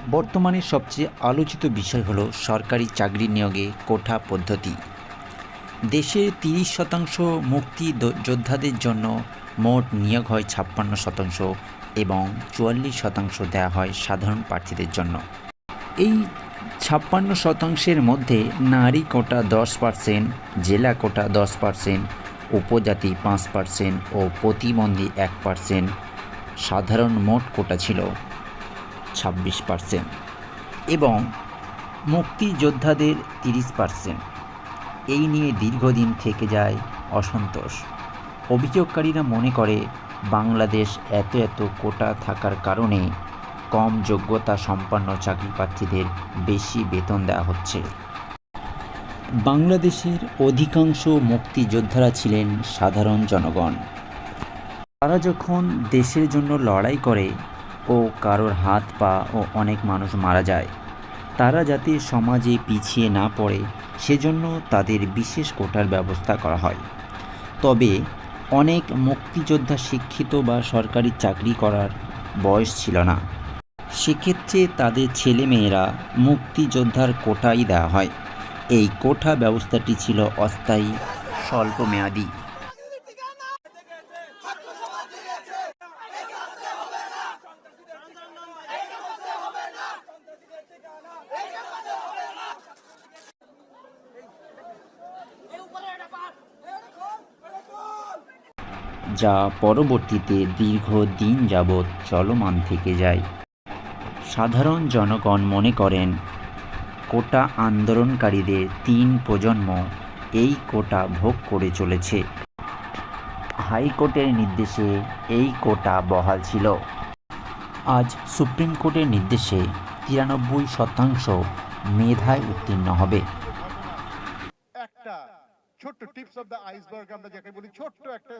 বর্তমানে সবচেয়ে আলোচিত বিষয় হলো সরকারি চাকরি নিয়োগে কোটা পদ্ধতি। দেশের ৩০% মুক্তি যোদ্ধাদের জন্য মোট নিয়োগ হয় ৫৬% এবং ৪৪% দেওয়া হয় সাধারণ প্রার্থীদের জন্য। এই ৫৬%-এর মধ্যে নারী কোটা ১০%, জেলা কোটা ১০%, উপজাতি ৫% ও প্রতিবন্ধী ১%। সাধারণ মোট কোটা ছিল ২৬% এবং মুক্তিযোদ্ধাদের ৩০%। এই নিয়ে দীর্ঘদিন থেকে যায় অসন্তোষ। অভিযোগকারীরা মনে করে বাংলাদেশ এত কোটা থাকার কারণে কম যোগ্যতা সম্পন্ন চাকরিপ্রার্থীদের বেশি বেতন দেওয়া হচ্ছে। বাংলাদেশের অধিকাংশ মুক্তিযোদ্ধারা ছিলেন সাধারণ জনগণ। তারা যখন দেশের জন্য লড়াই করে ও কারোর হাত পা ও অনেক মানুষ মারা যায়, তারা যাতে সমাজে পিছিয়ে না পড়ে সেজন্য তাদের বিশেষ কোটার ব্যবস্থা করা হয়। তবে অনেক মুক্তিযোদ্ধা শিক্ষিত বা সরকারি চাকরি করার বয়স ছিল না। সেক্ষেত্রে তাদের ছেলেমেয়েরা মুক্তিযোদ্ধার কোটাই দেওয়া হয়। এই কোটা ব্যবস্থাটি ছিল অস্থায়ী, স্বল্পমেয়াদী। যা পরবর্তীতে দীর্ঘদিন যাবৎ চলমান থেকে যায়। সাধারণ জনগণ মনে করেন কোটা আন্দোলনকারীদের ৩ প্রজন্ম এই কোটা ভোগ করে চলেছে। হাইকোর্টের নির্দেশে এই কোটা বহাল ছিল। আজ সুপ্রিম কোর্টের নির্দেশে ৯৩% মেধায় উত্তীর্ণ হবে। একটা ছোট্ট টিপস অফ দ্য আইসবার্গ আমরা যাকে বলি, ছোট্ট একটা